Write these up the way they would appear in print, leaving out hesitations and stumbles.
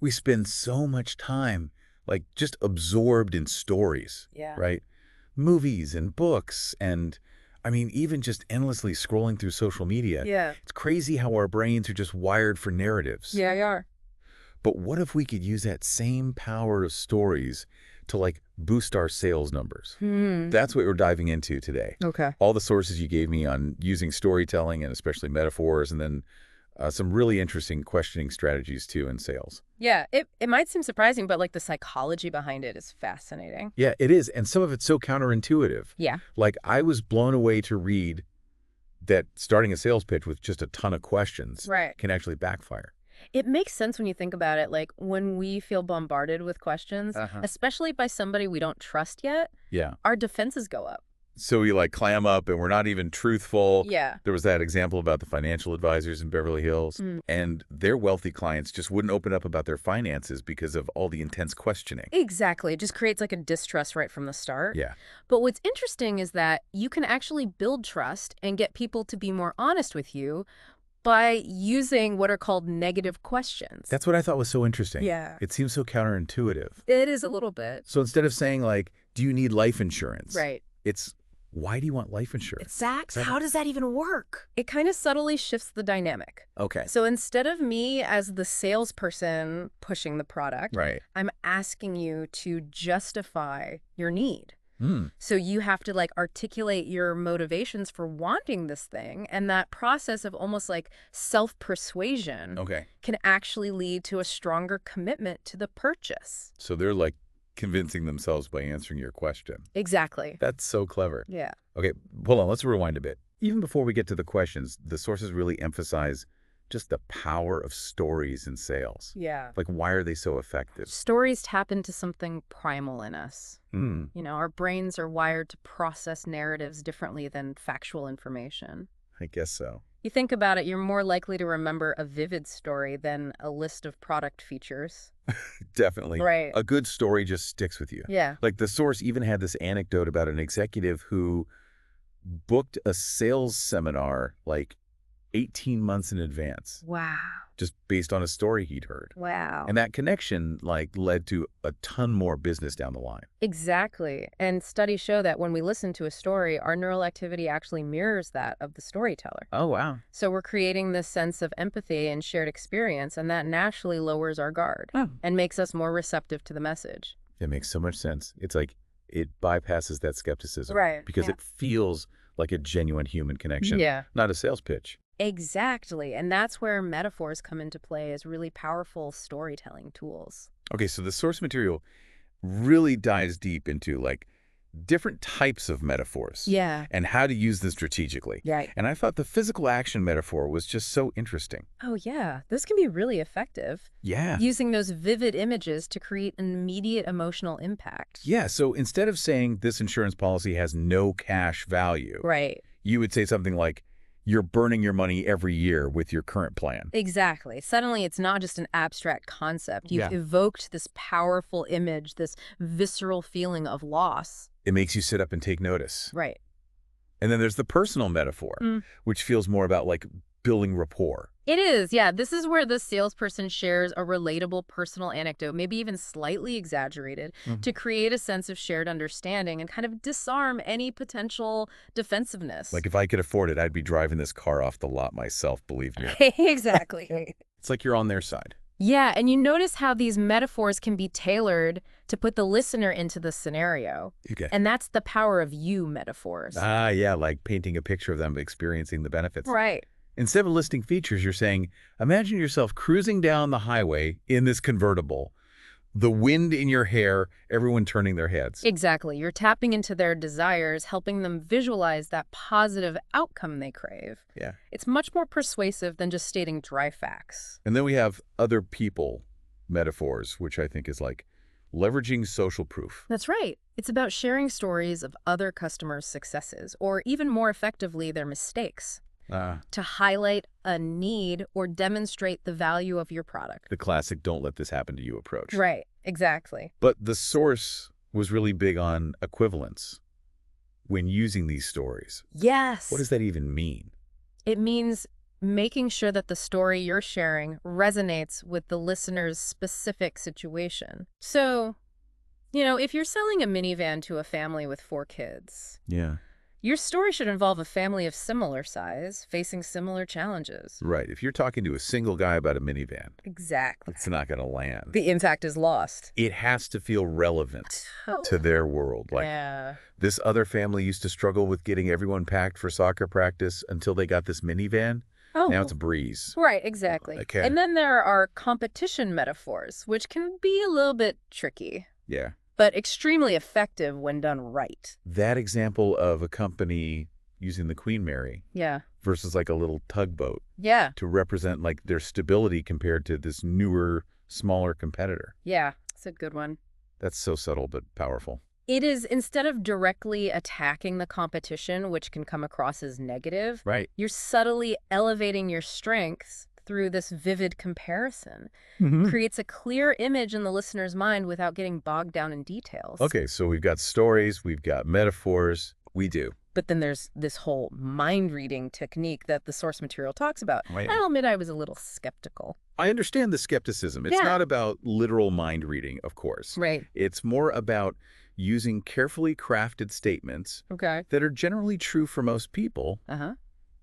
We spend so much time, like, just absorbed in stories, Yeah. right? Movies and books and, I mean, even just endlessly scrolling through social media. Yeah. It's crazy how our brains are just wired for narratives. Yeah, you are. But what if we could use that same power of stories to, like, boost our sales numbers? That's what we're diving into today. Okay. All the sources you gave me on using storytelling and especially metaphors, and then some really interesting questioning strategies, too, in sales. Yeah, it might seem surprising, but like the psychology behind it is fascinating. Yeah, it is. And some of it's so counterintuitive. Yeah. Like, I was blown away to read that starting a sales pitch with just a ton of questions Right. can actually backfire. It makes sense when you think about it. Like when we feel bombarded with questions, especially by somebody we don't trust yet, Yeah. our defenses go up. So we, like, clam up and we're not even truthful. Yeah. There was that example about the financial advisors in Beverly Hills, and their wealthy clients just wouldn't open up about their finances because of all the intense questioning. Exactly. It just creates like a distrust right from the start. Yeah. But what's interesting is that you can actually build trust and get people to be more honest with you by using what are called negative questions. That's what I thought was so interesting. Yeah. It seems so counterintuitive. It is a little bit. So instead of saying, like, do you need life insurance? Right. It's, why do you want life insurance? Exactly. How does that even work? It kind of subtly shifts the dynamic. Okay. So instead of me as the salesperson pushing the product, Right. I'm asking you to justify your need. Hmm. So you have to like articulate your motivations for wanting this thing. And that process of almost like self-persuasion Okay. can actually lead to a stronger commitment to the purchase. So they're, like, convincing themselves by answering your question. Exactly. That's so clever. Yeah. Okay, hold on. Let's rewind a bit. Even before we get to the questions, the sources really emphasize just the power of stories in sales. Yeah. Like, why are they so effective? Stories tap into something primal in us. Hmm. You know, our brains are wired to process narratives differently than factual information. I guess so. You think about it, you're more likely to remember a vivid story than a list of product features. Definitely. Right. A good story just sticks with you. Yeah. Like, the source even had this anecdote about an executive who booked a sales seminar, like, 18 months in advance, Wow. just based on a story he'd heard. Wow. And that connection, like, led to a ton more business down the line. Exactly. And studies show that when we listen to a story, our neural activity actually mirrors that of the storyteller. Oh, wow. So we're creating this sense of empathy and shared experience, and that naturally lowers our guard and makes us more receptive to the message. It makes so much sense. It's like it bypasses that skepticism. Right, Because yeah. it feels like a genuine human connection. Yeah. Not a sales pitch. Exactly. And that's where metaphors come into play as really powerful storytelling tools. Okay, so the source material really dives deep into, like, different types of metaphors. Yeah. And how to use them strategically. Right. And I thought the physical action metaphor was just so interesting. Oh, yeah. This can be really effective. Yeah. Using those vivid images to create an immediate emotional impact. Yeah, so instead of saying this insurance policy has no cash value, Right. you would say something like, you're burning your money every year with your current plan. Exactly. Suddenly, it's not just an abstract concept. You've Yeah. evoked this powerful image, this visceral feeling of loss. It makes you sit up and take notice. Right. And then there's the personal metaphor, which feels more about, like, building rapport. It is, yeah. This is where the salesperson shares a relatable personal anecdote, maybe even slightly exaggerated, to create a sense of shared understanding and kind of disarm any potential defensiveness. Like, if I could afford it, I'd be driving this car off the lot myself, believe me. Exactly. It's like you're on their side. Yeah, and you notice how these metaphors can be tailored to put the listener into the scenario. Okay. And that's the power of you metaphors. Ah, yeah, like painting a picture of them experiencing the benefits. Right. Instead of listing features, you're saying, imagine yourself cruising down the highway in this convertible, the wind in your hair, everyone turning their heads. Exactly. You're tapping into their desires, helping them visualize that positive outcome they crave. Yeah. It's much more persuasive than just stating dry facts. And then we have other people metaphors, which I think is like leveraging social proof. That's right. It's about sharing stories of other customers' successes, or even more effectively, their mistakes, to highlight a need or demonstrate the value of your product. The classic "don't let this happen to you" approach. Right. Exactly. But the source was really big on equivalence when using these stories. Yes. What does that even mean? It means making sure that the story you're sharing resonates with the listener's specific situation. So, if you're selling a minivan to a family with 4 kids, Yeah. your story should involve a family of similar size, facing similar challenges. Right. If you're talking to a single guy about a minivan, Exactly. it's not going to land. The impact is lost. It has to feel relevant to their world. Like, Yeah. this other family used to struggle with getting everyone packed for soccer practice until they got this minivan. Oh. Now it's a breeze. Right, exactly. Okay. And then there are competition metaphors, which can be a little bit tricky, Yeah. but extremely effective when done right. That example of a company using the Queen Mary Yeah. versus like a little tugboat Yeah. to represent like their stability compared to this newer, smaller competitor. Yeah. It's a good one. That's so subtle but powerful. It is, instead of directly attacking the competition, which can come across as negative, Right. you're subtly elevating your strengths through this vivid comparison. Creates a clear image in the listener's mind without getting bogged down in details. Okay, so we've got stories, we've got metaphors. We do. But then there's this whole mind-reading technique that the source material talks about. Right. I'll admit I was a little skeptical. I understand the skepticism. It's Yeah. not about literal mind reading, of course. Right. It's more about using carefully crafted statements Okay. that are generally true for most people, Uh-huh.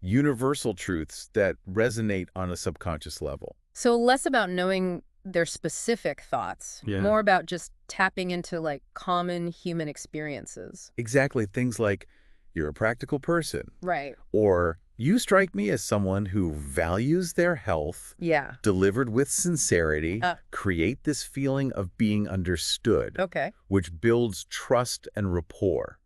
universal truths that resonate on a subconscious level. So less about knowing their specific thoughts, Yeah. more about just tapping into, like, common human experiences. Exactly. Things like, you're a practical person, Right. or you strike me as someone who values their health, Yeah. delivered with sincerity, create this feeling of being understood, Okay. which builds trust and rapport.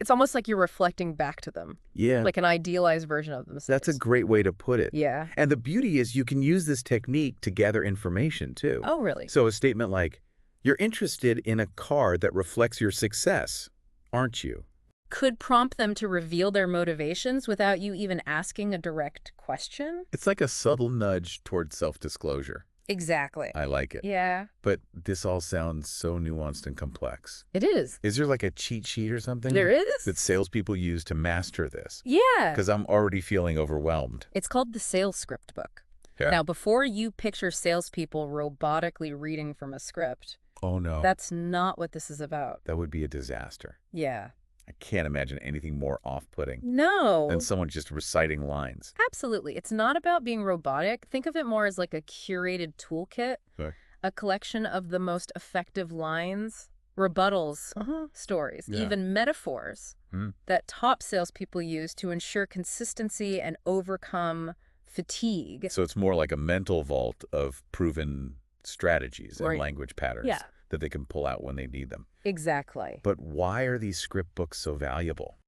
It's almost like you're reflecting back to them, Yeah, like an idealized version of themselves. that's a great way to put it. Yeah. And the beauty is you can use this technique to gather information, too. Oh, really? So a statement like, you're interested in a car that reflects your success, aren't you? Could prompt them to reveal their motivations without you even asking a direct question. It's like a subtle nudge towards self-disclosure. Exactly. I like it. Yeah, But this all sounds so nuanced and complex. it is. Is there like a cheat sheet or something There is. that salespeople use to master this? Yeah. Because I'm already feeling overwhelmed. It's called the sales script book. Yeah. Now, before you picture salespeople robotically reading from a script, Oh, no. that's not what this is about. That would be a disaster. Yeah. I can't imagine anything more off-putting No. than someone just reciting lines. Absolutely. It's not about being robotic. Think of it more as like a curated toolkit, Okay. a collection of the most effective lines, rebuttals, stories, Yeah. even metaphors that top salespeople use to ensure consistency and overcome fatigue. So it's more like a mental vault of proven strategies and Right. language patterns Yeah. that they can pull out when they need them. Exactly. But why are these script books so valuable?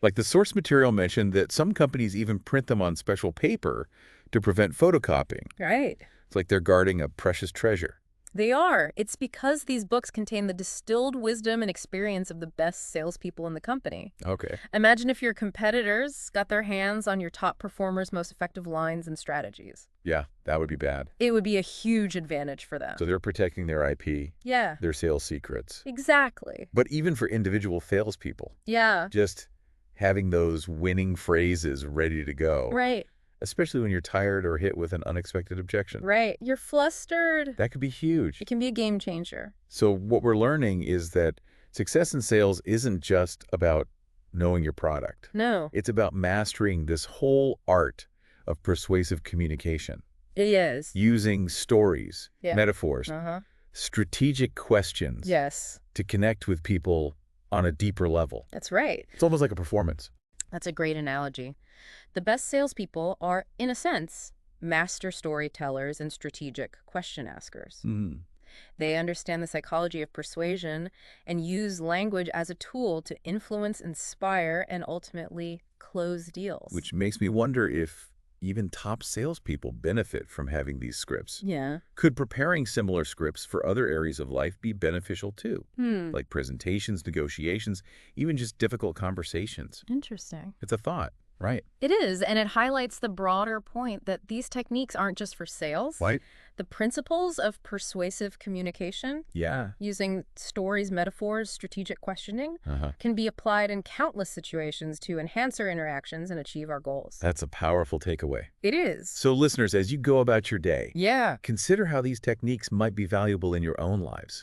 Like the source material mentioned that some companies even print them on special paper to prevent photocopying. Right. It's like they're guarding a precious treasure. They are. It's because these books contain the distilled wisdom and experience of the best salespeople in the company. Okay. Imagine if your competitors got their hands on your top performers' most effective lines and strategies. Yeah, that would be bad. It would be a huge advantage for them. So they're protecting their IP, Yeah, their sales secrets. exactly. But even for individual salespeople, Yeah, just having those winning phrases ready to go, right, especially when you're tired or hit with an unexpected objection. right. You're flustered. That could be huge. It can be a game changer. So what we're learning is that success in sales isn't just about knowing your product. No, It's about mastering this whole art of persuasive communication, it is. using stories, Yeah. metaphors, Uh-huh. strategic questions Yes, to connect with people on a deeper level. that's right. It's almost like a performance. That's a great analogy. The best salespeople are, in a sense, master storytellers and strategic question askers. They understand the psychology of persuasion and use language as a tool to influence, inspire, and ultimately close deals. Which makes me wonder if even top salespeople benefit from having these scripts. Yeah. Could preparing similar scripts for other areas of life be beneficial too? Hmm. Like presentations, negotiations, even just difficult conversations. Interesting. It's a thought, right? It is, and it highlights the broader point that these techniques aren't just for sales. Right. The principles of persuasive communication, Yeah. using stories, metaphors, strategic questioning, Uh-huh. can be applied in countless situations to enhance our interactions and achieve our goals. That's a powerful takeaway. It is. So listeners, as you go about your day, Yeah. consider how these techniques might be valuable in your own lives.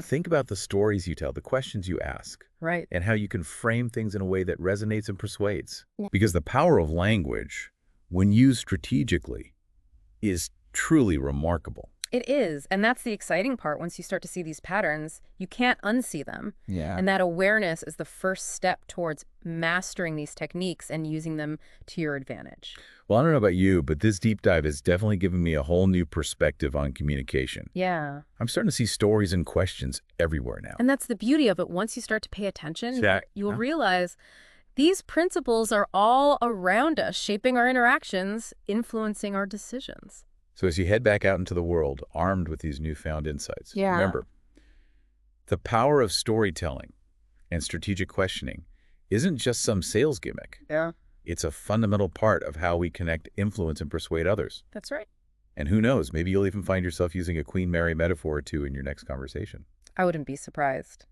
Think about the stories you tell, the questions you ask, Right. and how you can frame things in a way that resonates and persuades. Because the power of language, when used strategically, is truly remarkable. It is. And that's the exciting part. Once you start to see these patterns, you can't unsee them. Yeah. And that awareness is the first step towards mastering these techniques and using them to your advantage. Well, I don't know about you, but this deep dive has definitely given me a whole new perspective on communication. Yeah. I'm starting to see stories and questions everywhere now. And that's the beauty of it. Once you start to pay attention, you'll Yeah. realize these principles are all around us, shaping our interactions, influencing our decisions. So as you head back out into the world, armed with these newfound insights, Yeah. remember, the power of storytelling and strategic questioning isn't just some sales gimmick. Yeah. It's a fundamental part of how we connect, influence, and persuade others. That's right. And who knows, maybe you'll even find yourself using a Queen Mary metaphor or two in your next conversation. I wouldn't be surprised.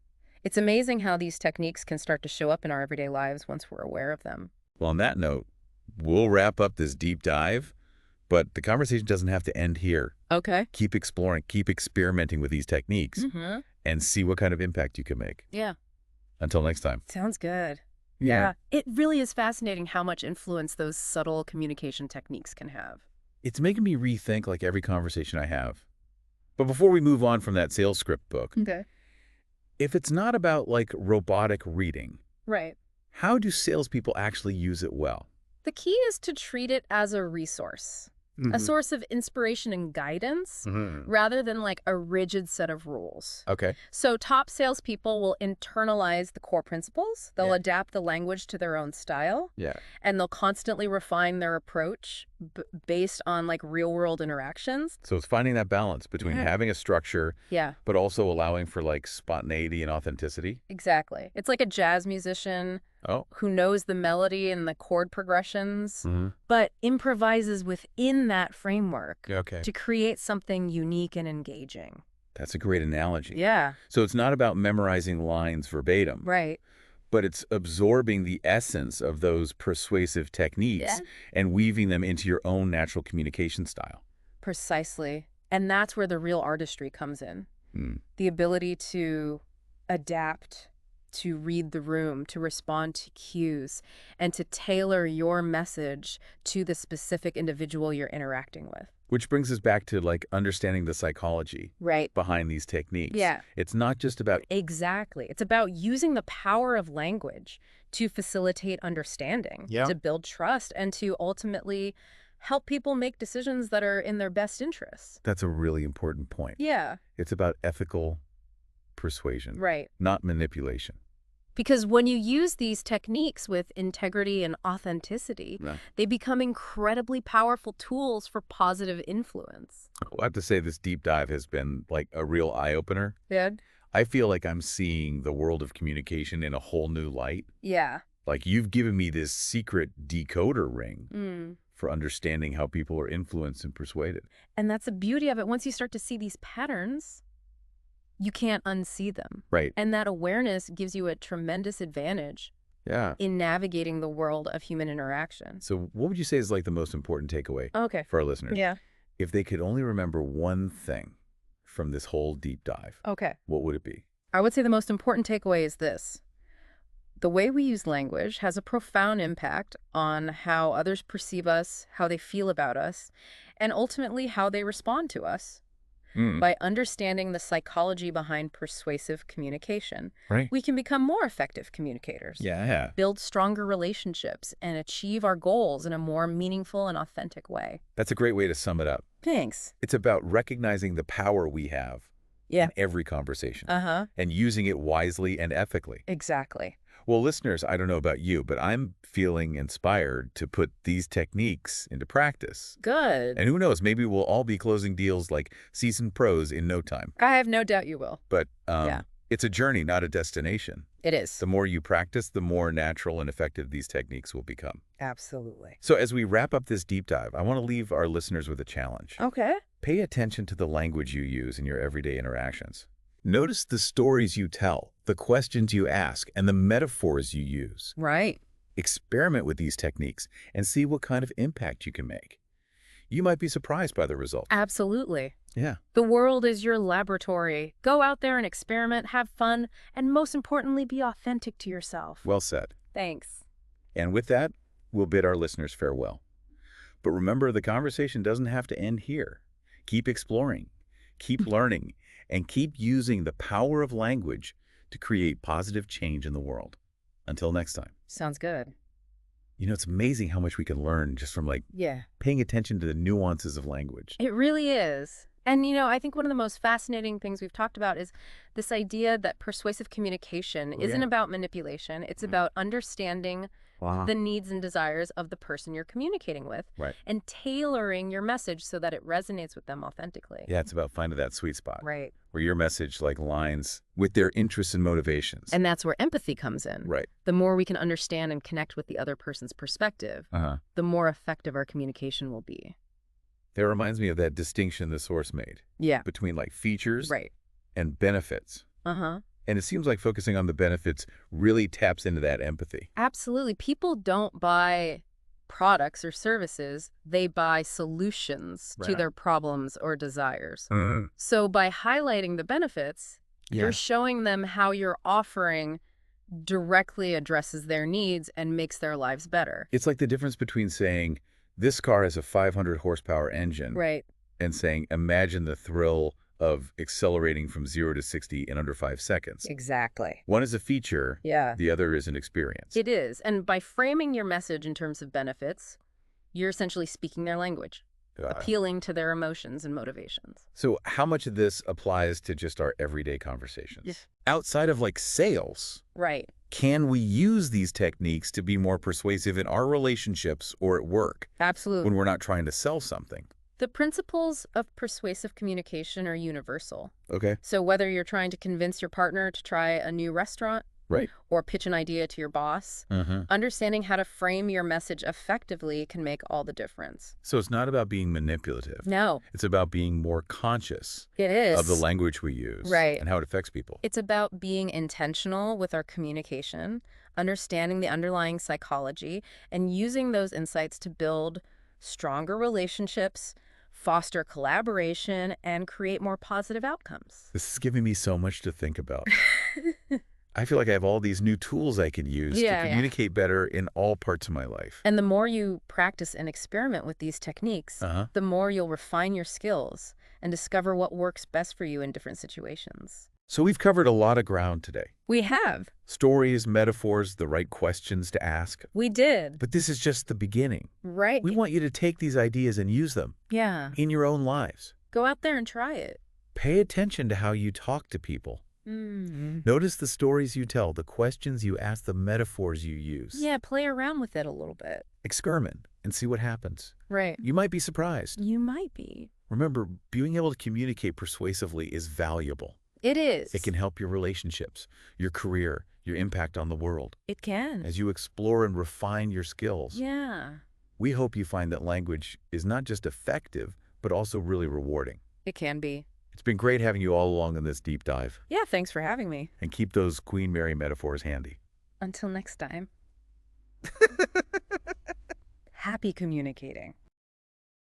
It's amazing how these techniques can start to show up in our everyday lives once we're aware of them. Well, on that note, we'll wrap up this deep dive, but the conversation doesn't have to end here. Okay. Keep exploring, keep experimenting with these techniques, and see what kind of impact you can make. Yeah. Until next time. Sounds good. Yeah. It really is fascinating how much influence those subtle communication techniques can have. It's making me rethink like every conversation I have. But before we move on from that sales script book, Okay. if it's not about like robotic reading, Right. how do salespeople actually use it well? The key is to treat it as a resource, a source of inspiration and guidance, rather than like a rigid set of rules. Okay. So top salespeople will internalize the core principles. They'll Yeah. adapt the language to their own style, Yeah. and they'll constantly refine their approach based on like real world interactions. So it's finding that balance between Yeah. having a structure, Yeah, but also allowing for like spontaneity and authenticity. exactly. It's like a jazz musician Oh. who knows the melody and the chord progressions, Mm-hmm. but improvises within that framework Okay. to create something unique and engaging. That's a great analogy. Yeah, So it's not about memorizing lines verbatim, right. but it's absorbing the essence of those persuasive techniques Yeah. and weaving them into your own natural communication style. Precisely. And that's where the real artistry comes in. Mm. The ability to adapt, to read the room, to respond to cues, and to tailor your message to the specific individual you're interacting with. Which brings us back to like understanding the psychology Right. behind these techniques. Yeah. It's not just about, Exactly. It's about using the power of language to facilitate understanding, Yeah. to build trust, and to ultimately help people make decisions that are in their best interests. that's a really important point. Yeah. It's about ethical persuasion, Right. not manipulation. Because when you use these techniques with integrity and authenticity, Yeah. they become incredibly powerful tools for positive influence. I have to say this deep dive has been like a real eye-opener. Yeah. I feel like I'm seeing the world of communication in a whole new light. Yeah. Like you've given me this secret decoder ring Mm. for understanding how people are influenced and persuaded. And that's the beauty of it. Once you start to see these patterns, you can't unsee them. Right. And that awareness gives you a tremendous advantage Yeah. in navigating the world of human interaction. So what would you say is like the most important takeaway Okay. for our listeners? Yeah. If they could only remember one thing from this whole deep dive, Okay. what would it be? I would say the most important takeaway is this. The way we use language has a profound impact on how others perceive us, how they feel about us, and ultimately how they respond to us. By understanding the psychology behind persuasive communication, Right. we can become more effective communicators, Yeah. build stronger relationships, and achieve our goals in a more meaningful and authentic way. That's a great way to sum it up. Thanks. It's about recognizing the power we have Yeah. in every conversation Uh-huh. and using it wisely and ethically. Exactly. Well, listeners, I don't know about you, but I'm feeling inspired to put these techniques into practice. Good. And who knows, maybe we'll all be closing deals like seasoned pros in no time. I have no doubt you will. But Yeah. It's a journey, not a destination. It is. The more you practice, the more natural and effective these techniques will become. Absolutely. So as we wrap up this deep dive, I want to leave our listeners with a challenge. Okay. Pay attention to the language you use in your everyday interactions. Notice the stories you tell, the questions you ask, and the metaphors you use. Right. Experiment with these techniques and see what kind of impact you can make. You might be surprised by the result. Absolutely. Yeah. The world is your laboratory. Go out there and experiment, have fun, and most importantly, be authentic to yourself. Well said. Thanks. And with that, we'll bid our listeners farewell. But remember, the conversation doesn't have to end here. Keep exploring, keep learning, and keep using the power of language to create positive change in the world. Until next time. Sounds good. You know, it's amazing how much we can learn just from Yeah. paying attention to the nuances of language. It really is. And, I think one of the most fascinating things we've talked about is this idea that persuasive communication isn't about manipulation. It's about understanding the needs and desires of the person you're communicating with and tailoring your message so that it resonates with them authentically. Yeah, it's about finding that sweet spot. Right. Where your message aligns with their interests and motivations. And that's where empathy comes in. Right. The more we can understand and connect with the other person's perspective, the more effective our communication will be. That reminds me of that distinction the source made. Yeah. Between features Right. and benefits. And it seems like focusing on the benefits really taps into that empathy. Absolutely. People don't buy products or services. They buy solutions to their problems or desires. So by highlighting the benefits, you're showing them how your offering directly addresses their needs and makes their lives better. It's like the difference between saying, this car has a 500 horsepower engine. Right. And saying, imagine the thrill of accelerating from 0 to 60 in under 5 seconds. Exactly. One is a feature, the other is an experience. It is. And by framing your message in terms of benefits, you're essentially speaking their language, appealing to their emotions and motivations. So how much of this applies to just our everyday conversations? Outside of sales, right? Can we use these techniques to be more persuasive in our relationships or at work? Absolutely. When we're not trying to sell something. The principles of persuasive communication are universal. Okay. So whether you're trying to convince your partner to try a new restaurant, or pitch an idea to your boss, understanding how to frame your message effectively can make all the difference. So it's not about being manipulative. No. It's about being more conscious of the language we use and how it affects people. It's about being intentional with our communication, understanding the underlying psychology, and using those insights to build stronger relationships, foster collaboration, and create more positive outcomes. This is giving me so much to think about. I feel like I have all these new tools I can use to communicate better in all parts of my life. And the more you practice and experiment with these techniques, the more you'll refine your skills and discover what works best for you in different situations. So we've covered a lot of ground today. We have. Stories, metaphors, the right questions to ask. We did. But this is just the beginning. Right. We want you to take these ideas and use them in your own lives. Go out there and try it. Pay attention to how you talk to people. Notice the stories you tell, the questions you ask, the metaphors you use. Yeah, play around with it a little bit. Experiment and see what happens. Right. You might be surprised. You might be. Remember, being able to communicate persuasively is valuable. It is. It can help your relationships, your career, your impact on the world. It can. As you explore and refine your skills. Yeah. We hope you find that language is not just effective, but also really rewarding. It can be. It's been great having you all along in this deep dive. Yeah, thanks for having me. And keep those Queen Mary metaphors handy. Until next time. Happy communicating.